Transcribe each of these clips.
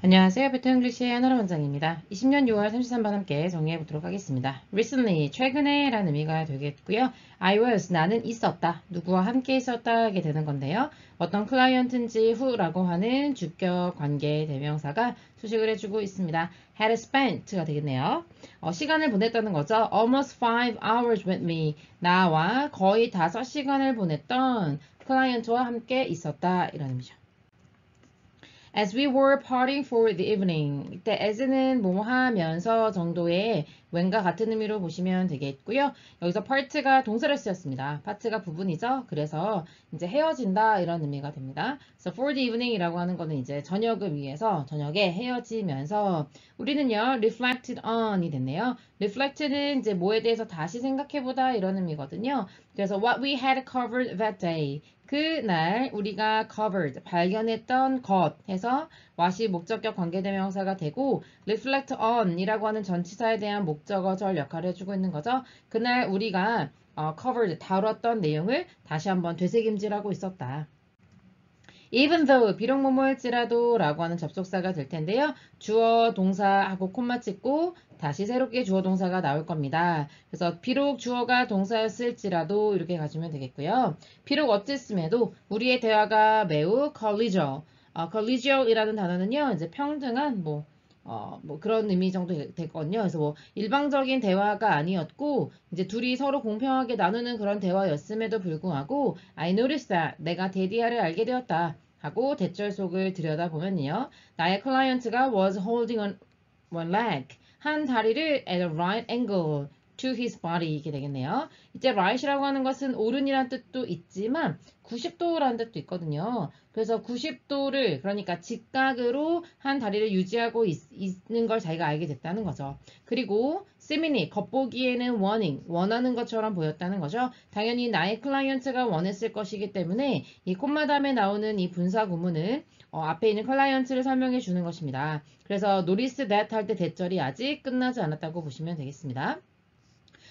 안녕하세요. 베트남글리시의 하나로 원장입니다. 20년 6월 33번 함께 정리해 보도록 하겠습니다. recently, 최근에 라는 의미가 되겠고요. I was, 나는 있었다. 누구와 함께 있었다 하게 되는 건데요. 어떤 클라이언트인지 who라고 하는 주격 관계 대명사가 수식을 해주고 있습니다. had spent가 되겠네요. 시간을 보냈다는 거죠. almost 5 hours with me. 나와 거의 5시간을 보냈던 클라이언트와 함께 있었다. 이런 의미죠. As we were parting for the evening. 이때 as는 뭐뭐 하면서 정도의 when과 같은 의미로 보시면 되겠고요. 여기서 part가 동사를 쓰였습니다. part가 부분이죠. 그래서 이제 헤어진다 이런 의미가 됩니다. So for the evening 이라고 하는 거는 이제 저녁을 위해서 저녁에 헤어지면서 우리는요 reflected on이 됐네요. reflected는 이제 뭐에 대해서 다시 생각해보다 이런 의미거든요. 그래서 what we had covered that day. 그날 우리가 covered, 발견했던 것 해서 what이 목적격 관계대명사가 되고 reflect on 이라고 하는 전치사에 대한 목적어절 역할을 해주고 있는 거죠. 그날 우리가 covered, 다뤘던 내용을 다시 한번 되새김질하고 있었다. Even though, 비록 뭐뭐일지라도 라고 하는 접속사가 될 텐데요. 주어 동사하고 콤마 찍고 다시 새롭게 주어 동사가 나올 겁니다. 그래서 비록 주어가 동사였을지라도 이렇게 가주면 되겠고요. 비록 어쨌음에도 우리의 대화가 매우 collegial. collegial이라는 단어는요. 이제 평등한 뭐 그런 의미 정도 됐거든요. 그래서 뭐 일방적인 대화가 아니었고 이제 둘이 서로 공평하게 나누는 그런 대화였음에도 불구하고 I noticed that 내가 데디아를 알게 되었다 하고 대절 속을 들여다보면요. 나의 클라이언트가 was holding on one leg 한 다리를 at a right angle to his body 이게 되겠네요. 이제 right이라고 하는 것은 오른이란 뜻도 있지만 90도라는 뜻도 있거든요. 그래서 90도를 그러니까 직각으로 한 다리를 유지하고 있는 걸 자기가 알게 됐다는 거죠. 그리고 seemingly 겉보기에는 원하는 것처럼 보였다는 거죠. 당연히 나의 클라이언트가 원했을 것이기 때문에 이 콤마 다음에 나오는 이 분사 구문은 앞에 있는 클라이언트를 설명해 주는 것입니다. 그래서 notice that 할 때 대절이 아직 끝나지 않았다고 보시면 되겠습니다.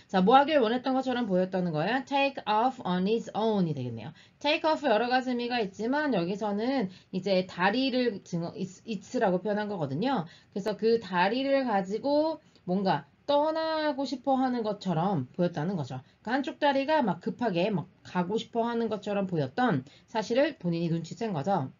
자, 뭐 하길 원했던 것처럼 보였다는 거예요. take off on its own이 되겠네요. take off 여러 가지 의미가 있지만 여기서는 이제 다리를 it's라고 표현한 거거든요. 그래서 그 다리를 가지고 뭔가 떠나고 싶어 하는 것처럼 보였다는 거죠. 그러니까 한쪽 다리가 막 급하게 막 가고 싶어 하는 것처럼 보였던 사실을 본인이 눈치챈 거죠.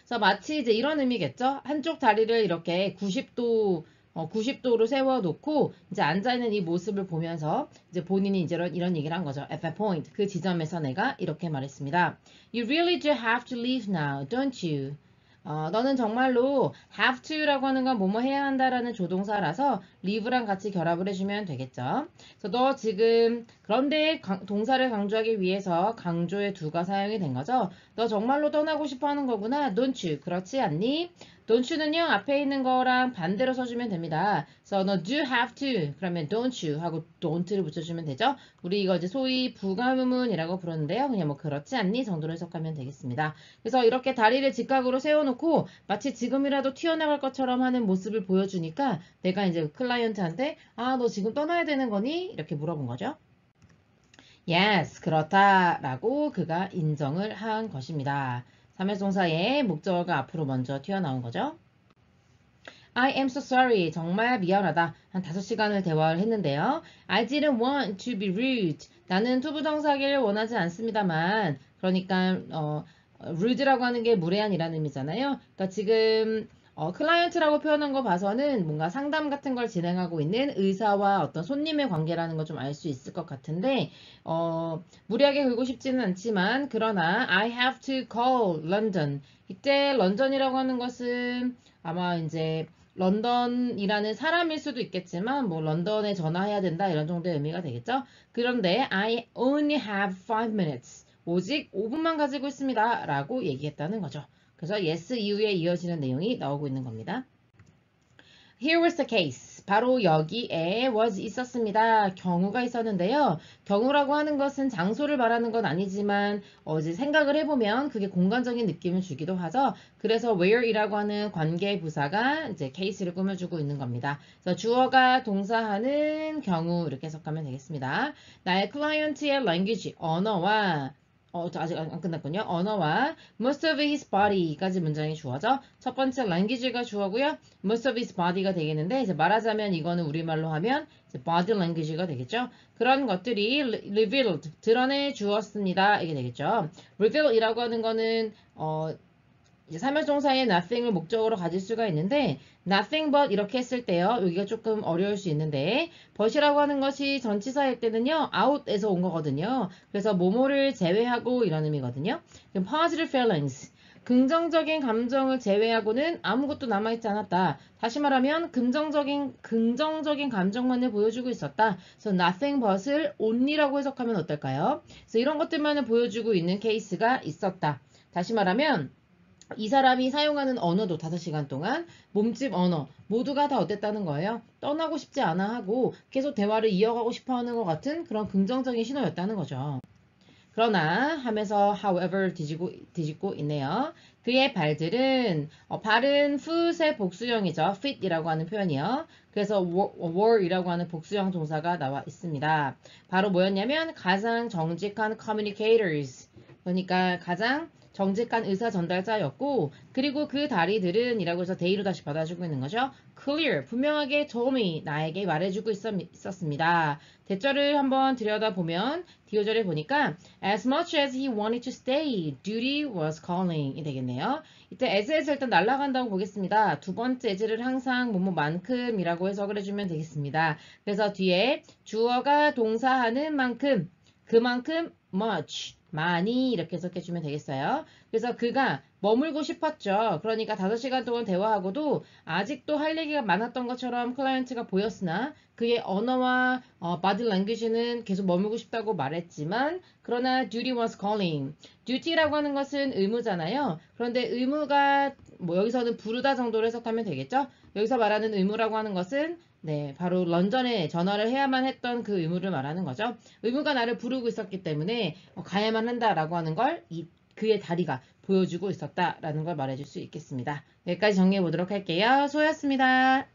그래서 마치 이제 이런 의미겠죠. 한쪽 다리를 이렇게 90도로 세워놓고 이제 앉아있는 이 모습을 보면서 이제 본인이 이제 이런 얘기를 한 거죠. At that point, 그 지점에서 내가 이렇게 말했습니다. You really do have to leave now, don't you? 너는 정말로 have to라고 하는 건 뭐뭐 해야 한다라는 조동사라서 leave랑 같이 결합을 해주면 되겠죠. 그래서 너 지금 그런데 동사를 강조하기 위해서 강조의 do가 사용이 된 거죠. 너 정말로 떠나고 싶어 하는 거구나. don't you? 그렇지 않니? don't you는요 앞에 있는 거랑 반대로 써주면 됩니다. 그래서 너 do have to 그러면 don't you 하고 don't를 붙여주면 되죠. 우리 이거 이제 소위 부가문이라고 부르는데요. 그냥 뭐 그렇지 않니 정도로 해석하면 되겠습니다. 그래서 이렇게 다리를 직각으로 세워놓고 마치 지금이라도 튀어나갈 것처럼 하는 모습을 보여주니까 내가 이제 클라이언트한테 너 지금 떠나야 되는 거니? 이렇게 물어본 거죠. Yes, 그렇다 라고 그가 인정을 한 것입니다. 3회동사의 목적어가 앞으로 먼저 튀어나온 거죠. I am so sorry. 정말 미안하다. 한 5시간을 대화를 했는데요. I didn't want to be rude. 나는 투부정사기를 원하지 않습니다만 그러니까 rude라고 하는 게 무례한이라는 의미잖아요. 그러니까 지금 클라이언트라고 표현한 거 봐서는 뭔가 상담 같은 걸 진행하고 있는 의사와 어떤 손님의 관계라는 걸 좀 알 수 있을 것 같은데 무리하게 굴고 싶지는 않지만 그러나 I have to call London. 이때 런던이라고 하는 것은 아마 이제 런던이라는 사람일 수도 있겠지만 뭐 런던에 전화해야 된다 이런 정도의 의미가 되겠죠. 그런데 I only have 5 minutes. 오직 5분만 가지고 있습니다. 라고 얘기했다는 거죠. 그래서 yes 이후에 이어지는 내용이 나오고 있는 겁니다. Here was the case. 바로 여기에 was 있었습니다. 경우가 있었는데요. 경우라고 하는 것은 장소를 말하는 건 아니지만 이제 생각을 해보면 그게 공간적인 느낌을 주기도 하죠. 그래서 where이라고 하는 관계 부사가 이제 case를 꾸며주고 있는 겁니다. 그래서 주어가 동사하는 경우 이렇게 해석하면 되겠습니다. 나의 클라이언트의 language, 언어와 아직 안 끝났군요. 언어와 most of his body까지 문장이 주어져 첫 번째 language가 주어고요. most of his body가 되겠는데 이제 말하자면 이거는 우리말로 하면 이제 body language가 되겠죠. 그런 것들이 revealed 드러내 주었습니다. 이게 되겠죠. reveal이라고 하는 거는 이제 사물동사의 nothing을 목적으로 가질 수가 있는데 nothing but 이렇게 했을 때요. 여기가 조금 어려울 수 있는데 but이라고 하는 것이 전치사일 때는요. out에서 온 거거든요. 그래서 뭐뭐를 제외하고 이런 의미거든요. 그럼 positive feelings 긍정적인 감정을 제외하고는 아무것도 남아있지 않았다. 다시 말하면 긍정적인 감정만을 보여주고 있었다. 그래서 nothing but을 only라고 해석하면 어떨까요? 그래서 이런 것들만을 보여주고 있는 케이스가 있었다. 다시 말하면 이 사람이 사용하는 언어도 5시간 동안 몸집 언어 모두가 다 어땠다는 거예요. 떠나고 싶지 않아 하고 계속 대화를 이어가고 싶어 하는 것 같은 그런 긍정적인 신호였다는 거죠. 그러나 하면서 however 뒤집고 있네요. 그의 발들은 발은 foot의 복수형이죠. feet이라고 하는 표현이요. 그래서 were이라고 하는 복수형 동사가 나와 있습니다. 바로 뭐였냐면 가장 정직한 communicators 그러니까 가장 정직한 의사 전달자였고 그리고 그 다리들은 이라고 해서 they로 다시 받아주고 있는 거죠. clear 분명하게 told me 나에게 말해주고 있었습니다. 대절을 한번 들여다보면 디오절에 보니까 as much as he wanted to stay, duty was calling 이 되겠네요. 이때 as에서 일단 날아간다고 보겠습니다. 두 번째 as를 항상 뭐뭐만큼이라고 해석을 해주면 되겠습니다. 그래서 뒤에 주어가 동사하는 만큼 그만큼 much 많이 이렇게 해석해주면 되겠어요. 그래서 그가 머물고 싶었죠. 그러니까 5시간 동안 대화하고도 아직도 할 얘기가 많았던 것처럼 클라이언트가 보였으나 그의 언어와 body language는 계속 머물고 싶다고 말했지만 그러나 duty was calling. duty라고 하는 것은 의무잖아요. 그런데 의무가 뭐 여기서는 부르다 정도로 해석하면 되겠죠. 여기서 말하는 의무라고 하는 것은 네, 바로 런던에 전화를 해야만 했던 그 의무를 말하는 거죠. 의무가 나를 부르고 있었기 때문에 가야만 한다라고 하는 걸 그의 다리가 보여주고 있었다라는 걸 말해줄 수 있겠습니다. 여기까지 정리해 보도록 할게요. 수고하셨습니다.